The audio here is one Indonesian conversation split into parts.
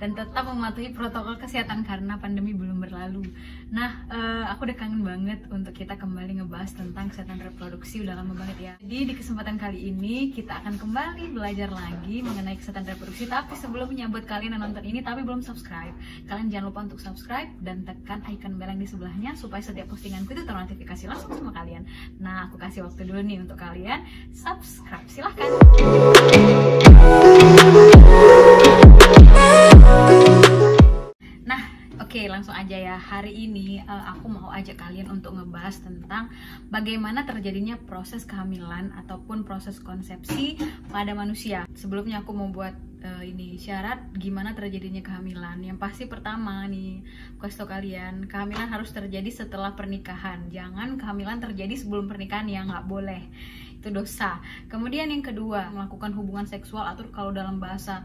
dan tetap mematuhi protokol kesehatan karena pandemi belum berlalu. Nah, aku udah kangen banget untuk kita kembali ngebahas tentang kesehatan reproduksi, udah lama banget ya. Jadi di kesempatan kali ini kita akan kembali belajar lagi mengenai kesehatan reproduksi. Tapi sebelumnya buat kalian yang nonton ini tapi belum subscribe, kalian jangan lupa untuk subscribe dan tekan icon bell yang di sebelahnya supaya setiap postinganku itu ternotifikasi langsung sama kalian. Nah, aku kasih waktu dulu nih untuk kalian subscribe, silahkan. Nah, oke, langsung aja ya. Hari ini aku mau ajak kalian untuk ngebahas tentang bagaimana terjadinya proses kehamilan ataupun proses konsepsi pada manusia. Sebelumnya aku mau buat ini syarat gimana terjadinya kehamilan. Yang pasti pertama nih, aku kasih tau kalian, kehamilan harus terjadi setelah pernikahan. Jangan kehamilan terjadi sebelum pernikahan, ya nggak boleh, itu dosa. Kemudian yang kedua, melakukan hubungan seksual atau kalau dalam bahasa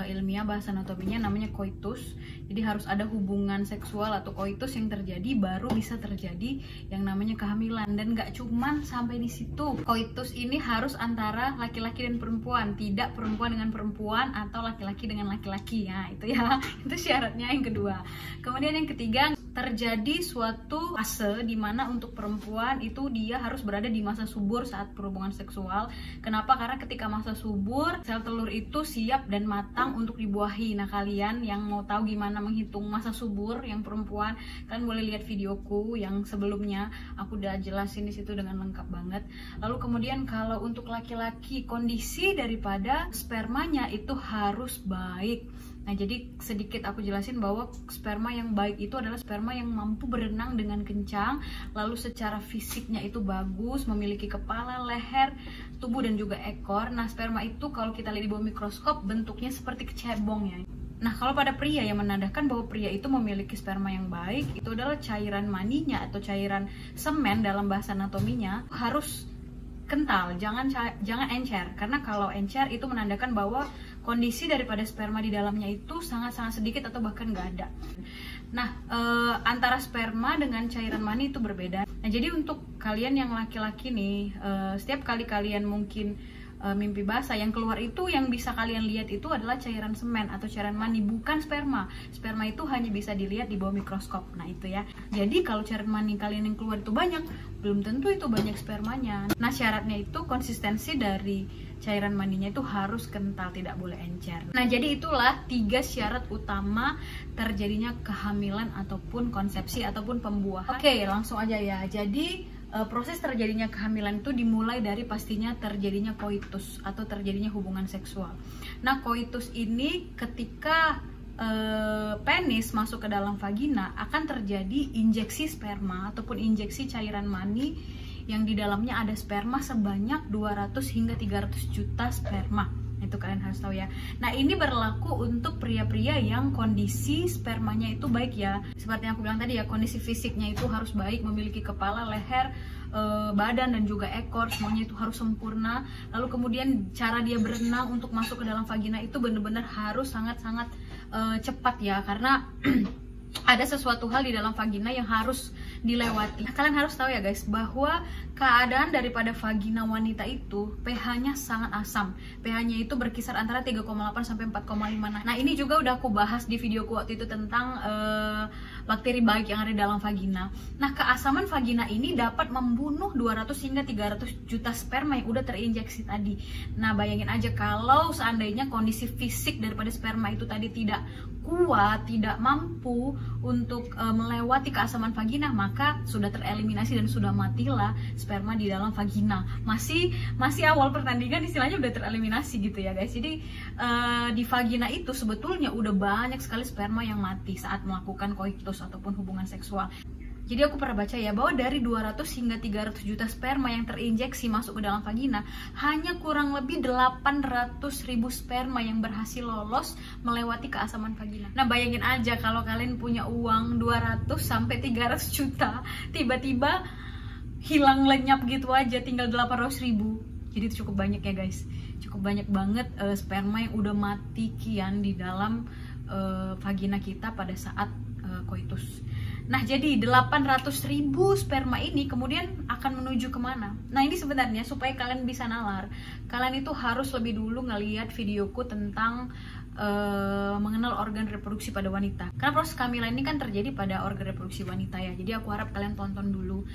ilmiah, bahasa anatominya namanya coitus. Jadi harus ada hubungan seksual atau coitus yang terjadi baru bisa terjadi yang namanya kehamilan. Dan nggak cuman sampai di situ, coitus ini harus antara laki-laki dan perempuan, tidak perempuan dengan perempuan atau laki-laki dengan laki-laki ya, itu ya. Itu syaratnya yang kedua. Kemudian yang ketiga, terjadi suatu fase di mana untuk perempuan itu dia harus berada di masa subur saat berhubungan seksual. Kenapa? Karena ketika masa subur, sel telur itu siap dan matang untuk dibuahi. Nah, kalian yang mau tahu gimana menghitung masa subur yang perempuan, kalian boleh lihat videoku yang sebelumnya, aku udah jelasin di situ dengan lengkap banget. Lalu kemudian kalau untuk laki-laki, kondisi daripada spermanya itu harus baik. Nah, jadi sedikit aku jelasin bahwa sperma yang baik itu adalah sperma yang mampu berenang dengan kencang, lalu secara fisiknya itu bagus, memiliki kepala, leher, tubuh, dan juga ekor. Nah, sperma itu kalau kita lihat di bawah mikroskop bentuknya seperti kecebong ya. Nah, kalau pada pria, yang menandakan bahwa pria itu memiliki sperma yang baik, itu adalah cairan maninya atau cairan semen dalam bahasa anatominya harus kental, jangan encer. Karena kalau encer itu menandakan bahwa kondisi daripada sperma di dalamnya itu sangat-sangat sedikit atau bahkan nggak ada. Nah, antara sperma dengan cairan mani itu berbeda. Nah, jadi untuk kalian yang laki-laki nih, setiap kali kalian mungkin mimpi basah, yang keluar itu yang bisa kalian lihat itu adalah cairan semen atau cairan mani, bukan sperma. Sperma itu hanya bisa dilihat di bawah mikroskop. Nah, itu ya. Jadi kalau cairan mani kalian yang keluar itu banyak, belum tentu itu banyak spermanya. Nah, syaratnya itu konsistensi dari cairan maninya itu harus kental, tidak boleh encer. Nah, jadi itulah 3 syarat utama terjadinya kehamilan ataupun konsepsi ataupun pembuahan. Oke, langsung aja ya. Jadi proses terjadinya kehamilan itu dimulai dari pastinya terjadinya coitus atau terjadinya hubungan seksual. Nah, coitus ini ketika penis masuk ke dalam vagina akan terjadi injeksi sperma ataupun injeksi cairan mani yang di dalamnya ada sperma sebanyak 200 hingga 300 juta sperma. Itu kalian harus tahu ya. Nah, ini berlaku untuk pria-pria yang kondisi spermanya itu baik ya. Seperti yang aku bilang tadi ya, kondisi fisiknya itu harus baik, memiliki kepala, leher, badan, dan juga ekor, semuanya itu harus sempurna. Lalu kemudian cara dia berenang untuk masuk ke dalam vagina itu benar-benar harus sangat-sangat cepat ya, karena ada sesuatu hal di dalam vagina yang harus dilewati. Kalian harus tahu ya guys, bahwa keadaan daripada vagina wanita itu pH-nya sangat asam. pH-nya itu berkisar antara 3,8 sampai 4,5. Nah, ini juga udah aku bahas di videoku waktu itu tentang bakteri baik yang ada di dalam vagina. Nah, keasaman vagina ini dapat membunuh 200 hingga 300 juta sperma yang udah terinjeksi tadi. Nah, bayangin aja kalau seandainya kondisi fisik daripada sperma itu tadi tidak kuat, tidak mampu untuk melewati keasaman vagina, maka sudah tereliminasi dan sudah matilah sperma di dalam vagina. Masih awal pertandingan istilahnya udah tereliminasi gitu ya guys. Jadi di vagina itu sebetulnya udah banyak sekali sperma yang mati saat melakukan coitus ataupun hubungan seksual. Jadi aku pernah baca ya, bahwa dari 200 hingga 300 juta sperma yang terinjeksi masuk ke dalam vagina, hanya kurang lebih 800.000 sperma yang berhasil lolos melewati keasaman vagina. Nah, bayangin aja kalau kalian punya uang 200 sampai 300 juta, tiba-tiba hilang lenyap gitu aja, tinggal 800.000. Jadi itu cukup banyak ya guys. Cukup banyak banget sperma yang udah mati kian di dalam vagina kita pada saat coitus. Nah, jadi 800.000 sperma ini kemudian akan menuju kemana? Nah, ini sebenarnya supaya kalian bisa nalar, kalian itu harus lebih dulu ngelihat videoku tentang mengenal organ reproduksi pada wanita. Karena proses kehamilan ini kan terjadi pada organ reproduksi wanita ya. Jadi aku harap kalian tonton dulu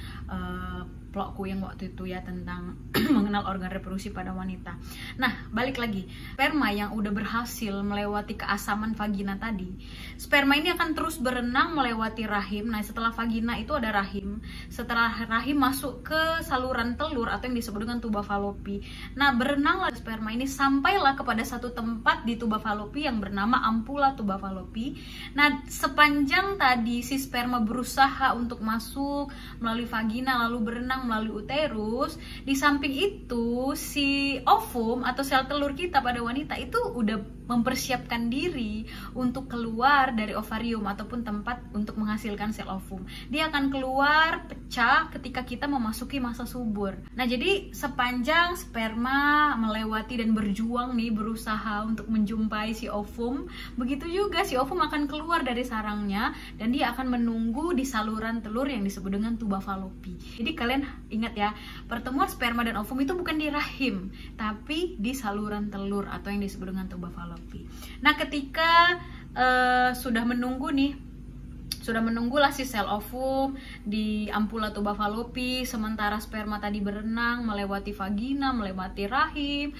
vlogku yang waktu itu ya tentang mengenal organ reproduksi pada wanita. Nah, balik lagi, sperma yang udah berhasil melewati keasaman vagina tadi, sperma ini akan terus berenang melewati rahim. Nah, setelah vagina itu ada rahim. Setelah rahim masuk ke saluran telur atau yang disebut dengan tuba falopi. Nah, berenanglah sperma ini sampailah kepada satu tempat di tuba falopi yang bernama ampula tuba falopi. Nah, sepanjang tadi si sperma berusaha untuk masuk melalui vagina lalu berenang melalui uterus, di samping itu si ovum atau sel telur kita pada wanita itu udah mempersiapkan diri untuk keluar dari ovarium ataupun tempat untuk menghasilkan sel ovum. Dia akan keluar pecah ketika kita memasuki masa subur. Nah, jadi sepanjang sperma melewati dan berjuang nih berusaha untuk menjumpai si ovum, begitu juga si ovum akan keluar dari sarangnya dan dia akan menunggu di saluran telur yang disebut dengan tuba falopi. Jadi kalian ingat ya, pertemuan sperma dan ovum itu bukan di rahim, tapi di saluran telur atau yang disebut dengan tuba falopi. Nah, ketika sudah menunggulah si sel ovum di ampula tuba falopi, sementara sperma tadi berenang melewati vagina, melewati rahim.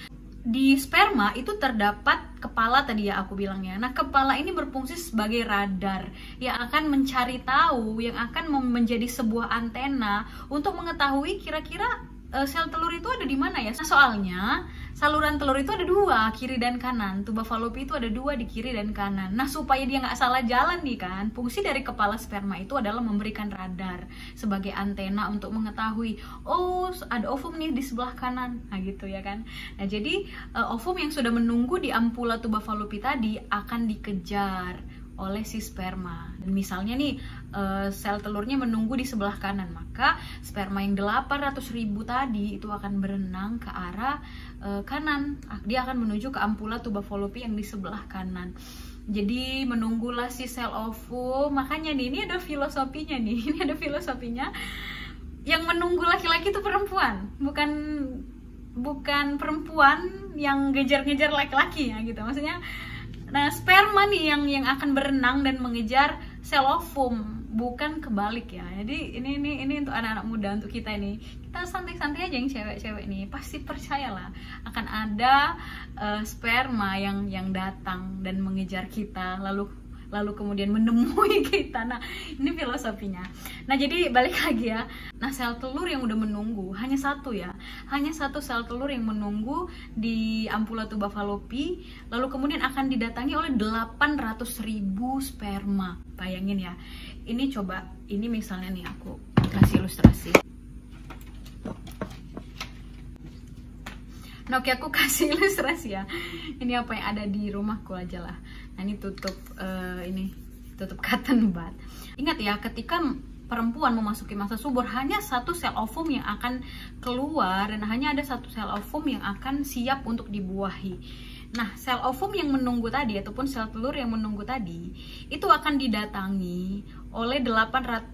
Di sperma itu terdapat kepala tadi ya aku bilangnya. Nah, kepala ini berfungsi sebagai radar yang akan mencari tahu, yang akan menjadi sebuah antena untuk mengetahui kira-kira sel telur itu ada di mana ya. Nah, soalnya saluran telur itu ada dua, kiri dan kanan. Tuba falopi itu ada dua di kiri dan kanan. Nah, supaya dia nggak salah jalan nih kan, fungsi dari kepala sperma itu adalah memberikan radar sebagai antena untuk mengetahui, oh ada ovum nih di sebelah kanan. Nah gitu ya kan. Nah, jadi ovum yang sudah menunggu di ampula tuba falopi tadi akan dikejar oleh si sperma. Dan misalnya nih sel telurnya menunggu di sebelah kanan, maka sperma yang 800.000 tadi itu akan berenang ke arah kanan. Dia akan menuju ke ampula tuba falopi yang di sebelah kanan. Jadi menunggulah si sel ovum. Makanya nih, ini ada filosofinya nih. Ini ada filosofinya. Yang menunggu laki-laki itu perempuan, bukan perempuan yang ngejar-ngejar laki-laki ya gitu. Maksudnya, nah, sperma nih yang akan berenang dan mengejar sel ovum, bukan kebalik ya. Jadi ini untuk anak-anak muda, untuk kita ini. Kita santai-santai aja yang cewek-cewek nih, pasti percayalah akan ada sperma yang datang dan mengejar kita lalu kemudian menemui kita. Nah, ini filosofinya. Nah, jadi balik lagi ya. Nah, sel telur yang udah menunggu hanya satu ya. Hanya satu sel telur yang menunggu di ampula tuba falopi, lalu kemudian akan didatangi oleh 800.000 sperma. Bayangin ya. Ini coba, ini misalnya nih aku kasih ilustrasi. Nah, oke, aku kasih ilustrasi ya. Ini apa yang ada di rumahku aja lah. Nah, ini tutup cotton bud. Ingat ya, ketika perempuan memasuki masa subur, hanya satu sel ovum yang akan keluar dan hanya ada satu sel ovum yang akan siap untuk dibuahi. Nah, sel ovum yang menunggu tadi ataupun sel telur yang menunggu tadi itu akan didatangi oleh 800.000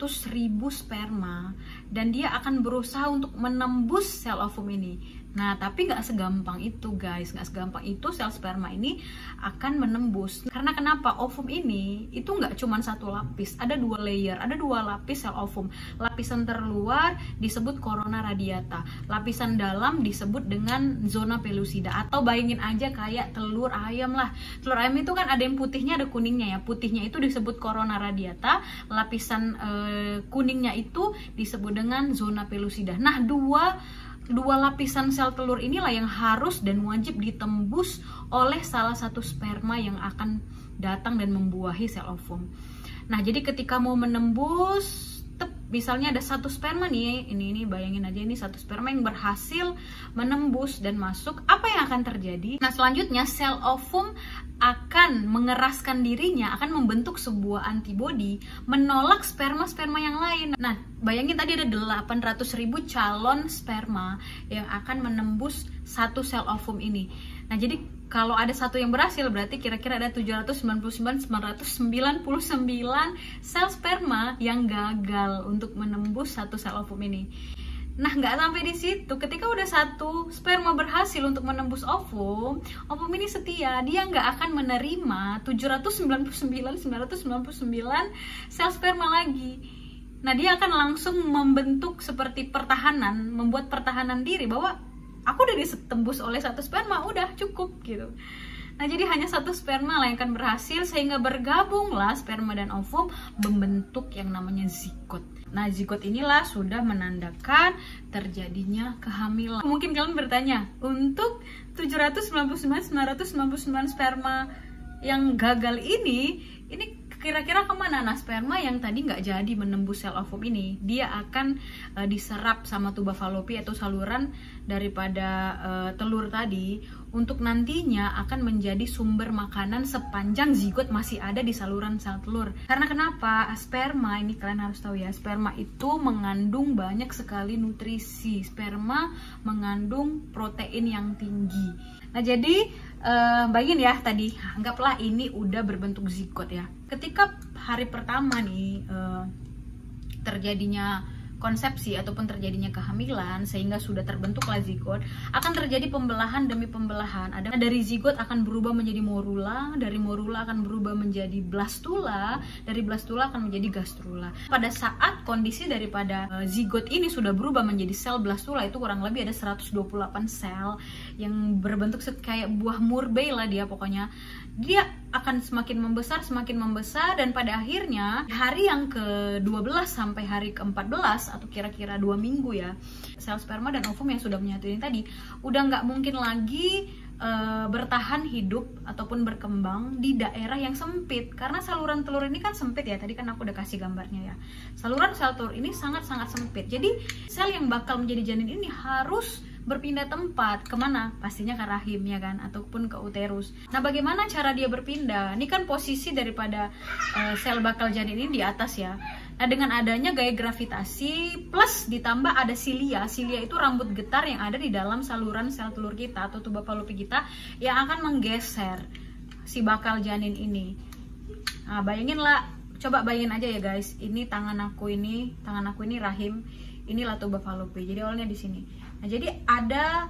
sperma dan dia akan berusaha untuk menembus sel ovum ini. Nah, tapi nggak segampang itu guys, nggak segampang itu sel sperma ini akan menembus. Karena kenapa? Ovum ini itu nggak cuma satu lapis, ada dua layer, ada dua lapis sel ovum. Lapisan terluar disebut corona radiata, lapisan dalam disebut dengan zona pellucida. Atau bayangin aja kayak telur ayam lah. Telur ayam itu kan ada yang putihnya, ada kuningnya ya. Putihnya itu disebut corona radiata, lapisan kuningnya itu disebut dengan zona pellucida. Nah, dua lapisan sel telur inilah yang harus dan wajib ditembus oleh salah satu sperma yang akan datang dan membuahi sel ovum. Nah, jadi ketika mau menembus, misalnya ada satu sperma nih, ini bayangin aja, ini satu sperma yang berhasil menembus dan masuk, apa yang akan terjadi? Nah, selanjutnya sel ovum akan mengeraskan dirinya, akan membentuk sebuah antibodi menolak sperma-sperma yang lain. Nah, bayangin tadi ada 800.000 calon sperma yang akan menembus satu sel ovum ini. Nah, jadi kalau ada satu yang berhasil, berarti kira-kira ada 799.999 sel sperma yang gagal untuk menembus satu sel ovum ini. Nah, nggak sampai di situ. Ketika udah satu sperma berhasil untuk menembus ovum, ovum ini setia, dia nggak akan menerima 999 sel sperma lagi. Nah, dia akan langsung membentuk seperti pertahanan, membuat pertahanan diri bahwa aku udah ditembus oleh satu sperma, udah cukup gitu. Nah, jadi hanya satu sperma lah yang akan berhasil, sehingga bergabunglah sperma dan ovum membentuk yang namanya zigot. Nah, zigot inilah sudah menandakan terjadinya kehamilan. Mungkin kalian bertanya, untuk 999 sperma yang gagal ini kira-kira kemana? Nah, sperma yang tadi nggak jadi menembus sel ovum ini, dia akan diserap sama tuba falopi atau saluran daripada telur tadi, untuk nantinya akan menjadi sumber makanan sepanjang zigot masih ada di saluran sel telur. Karena kenapa? Sperma ini kalian harus tahu ya, sperma itu mengandung banyak sekali nutrisi. Sperma mengandung protein yang tinggi. Nah, jadi bayangin ya, tadi anggaplah ini udah berbentuk zigot ya. Ketika hari pertama nih terjadinya konsepsi ataupun terjadinya kehamilan, sehingga sudah terbentuklah zigot, akan terjadi pembelahan demi pembelahan. Ada dari zigot akan berubah menjadi morula, dari morula akan berubah menjadi blastula, dari blastula akan menjadi gastrula. Pada saat kondisi daripada zigot ini sudah berubah menjadi sel blastula, itu kurang lebih ada 128 sel yang berbentuk kayak buah murbei lah dia pokoknya. Dia akan semakin membesar, dan pada akhirnya hari yang ke-12 sampai hari ke-14 atau kira-kira 2 minggu ya, sel sperma dan ovum yang sudah menyatu ini tadi udah nggak mungkin lagi bertahan hidup ataupun berkembang di daerah yang sempit, karena saluran telur ini kan sempit ya, tadi kan aku udah kasih gambarnya ya. Saluran sel telur ini sangat-sangat sempit, jadi sel yang bakal menjadi janin ini harus berpindah tempat. Kemana? Pastinya ke rahim ya kan, ataupun ke uterus. Nah, bagaimana cara dia berpindah? Ini kan posisi daripada sel bakal janin ini di atas ya. Nah, dengan adanya gaya gravitasi plus ditambah ada silia. Silia itu rambut getar yang ada di dalam saluran sel telur kita atau tuba falopi kita yang akan menggeser si bakal janin ini. Nah, bayanginlah, coba bayangin aja ya guys. Ini tangan aku ini rahim, inilah tuba falopi. Jadi awalnya di sini. Nah, jadi ada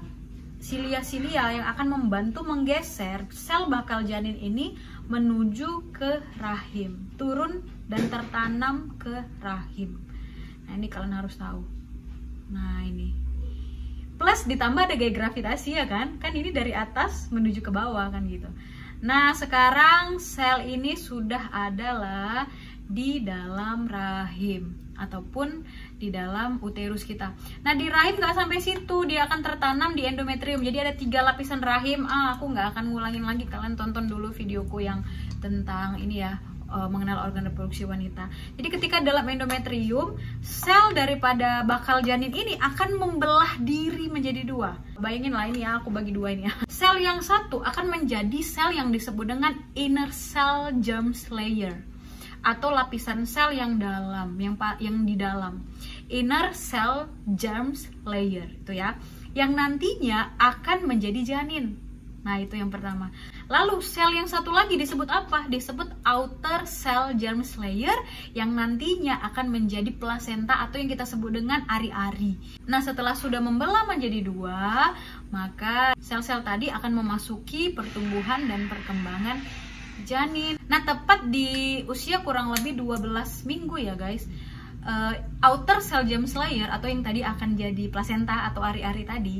silia-silia yang akan membantu menggeser sel bakal janin ini menuju ke rahim, turun dan tertanam ke rahim. Nah, ini kalian harus tahu. Nah, ini plus ditambah ada gaya gravitasi ya kan, ini dari atas menuju ke bawah kan gitu. Nah, sekarang sel ini sudah adalah di dalam rahim ataupun di dalam uterus kita. Nah, di rahim nggak sampai situ, dia akan tertanam di endometrium. Jadi ada 3 lapisan rahim. Aku nggak akan ngulangin lagi, kalian tonton dulu videoku yang tentang ini ya, mengenal organ reproduksi wanita. Jadi ketika dalam endometrium, sel daripada bakal janin ini akan membelah diri menjadi 2. Bayangin lah ini ya, aku bagi 2 ini ya. Sel yang satu akan menjadi sel yang disebut dengan inner cell germ layer, atau lapisan sel yang dalam, yang di dalam, inner cell germ layer itu ya, yang nantinya akan menjadi janin. Nah, itu yang pertama. Lalu sel yang satu lagi disebut apa? Disebut outer cell germ layer, yang nantinya akan menjadi plasenta atau yang kita sebut dengan ari-ari. Nah, setelah sudah membelah menjadi 2, maka sel-sel tadi akan memasuki pertumbuhan dan perkembangan janin. Nah, tepat di usia kurang lebih 12 minggu ya guys, outer cell germ layer atau yang tadi akan jadi plasenta atau ari-ari tadi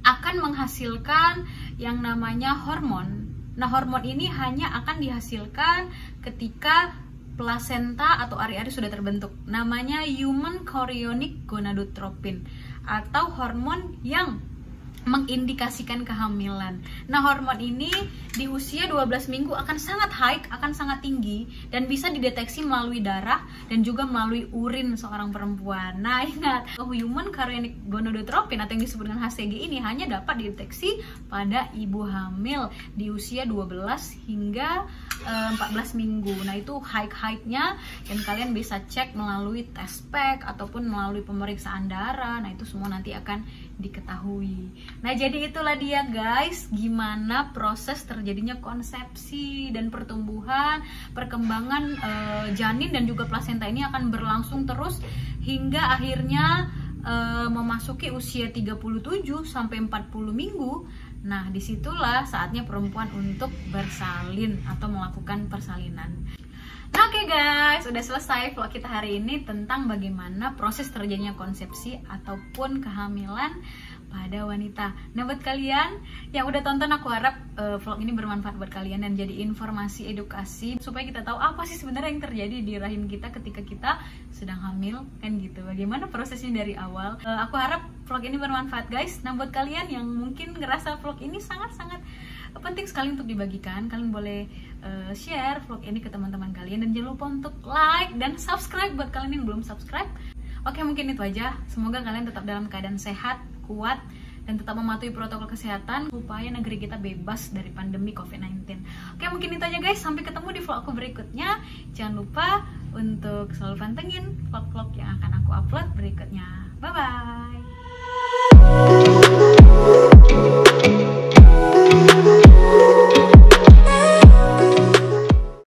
akan menghasilkan yang namanya hormon. Nah, hormon ini hanya akan dihasilkan ketika plasenta atau ari-ari sudah terbentuk. Namanya human chorionic gonadotropin, atau hormon yang mengindikasikan kehamilan. Nah, hormon ini di usia 12 minggu akan sangat high, akan sangat tinggi, dan bisa dideteksi melalui darah dan juga melalui urin seorang perempuan. Nah, ingat, human chorionic gonadotropin atau yang disebut dengan HCG ini hanya dapat dideteksi pada ibu hamil di usia 12 hingga 14 minggu. Nah, itu high-nya, dan kalian bisa cek melalui tes pack ataupun melalui pemeriksaan darah. Nah, itu semua nanti akan diketahui. Nah, jadi itulah dia guys, gimana proses terjadinya konsepsi dan pertumbuhan, perkembangan janin dan juga plasenta ini akan berlangsung terus hingga akhirnya memasuki usia 37 sampai 40 minggu. Nah, disitulah saatnya perempuan untuk bersalin atau melakukan persalinan. Nah, oke guys, udah selesai vlog kita hari ini tentang bagaimana proses terjadinya konsepsi ataupun kehamilan pada wanita. Nah, buat kalian yang udah tonton, aku harap vlog ini bermanfaat buat kalian dan jadi informasi edukasi supaya kita tahu apa sih sebenarnya yang terjadi di rahim kita ketika kita sedang hamil, kan gitu. Bagaimana prosesnya dari awal. Aku harap vlog ini bermanfaat guys. Nah, buat kalian yang mungkin ngerasa vlog ini sangat-sangat penting sekali untuk dibagikan, kalian boleh share vlog ini ke teman-teman kalian dan jangan lupa untuk like dan subscribe buat kalian yang belum subscribe. Oke, mungkin itu aja. Semoga kalian tetap dalam keadaan sehat, kuat, dan tetap mematuhi protokol kesehatan supaya negeri kita bebas dari pandemi COVID-19. Oke, mungkin itu aja guys. Sampai ketemu di vlog aku berikutnya. Jangan lupa untuk selalu pantengin vlog-vlog yang akan aku upload berikutnya. Bye-bye.